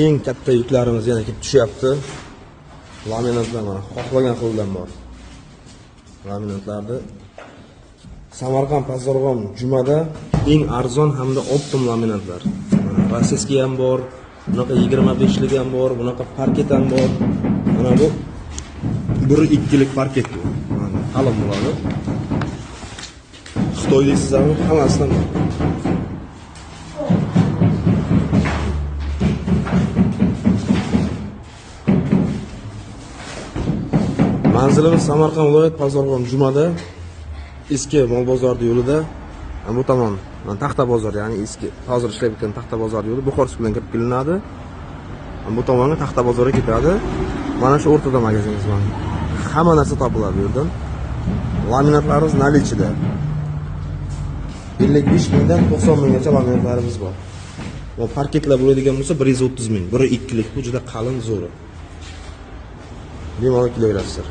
eng katta yuklarimiz yana kelib tushyapti. Laminatlar mana xohlagan xildan bor. Laminatlarni Samarqand Pazarg'om Jumada eng arzon hamda optim laminatlar. Rossiyskiy ham bor, bunaqa 25 lik ham bor, bunaqa parket ham bor. Mana bu 1-2 lik parket bu. Mana qalin bo'ladi. Xitoy deysizlarmi? Hammasidan bor. Manzilimiz Samarqand viloyat Pazarg'om Jumada, eski mol bozori yo'lida, bu tomon Taxta bozor, ya'ni eski hozir ishlab turgan Taxta bozor yo'li Buxorsk bilan kirib kelinadi. Bu tomonga Taxta bozoriga ketadi. Mana shu o'rtada magazinimiz bor. Hamma narsa topiladi bu yerdan. Laminatlarimiz nalichida. 55 mingdan 90 minggacha laminatlarimiz bor. Bu parketlar bo'ladigan bo'lsa 130 ming, 1-2 lik, bu juda qalin zo'ri. Bemalol kelaverasizlar.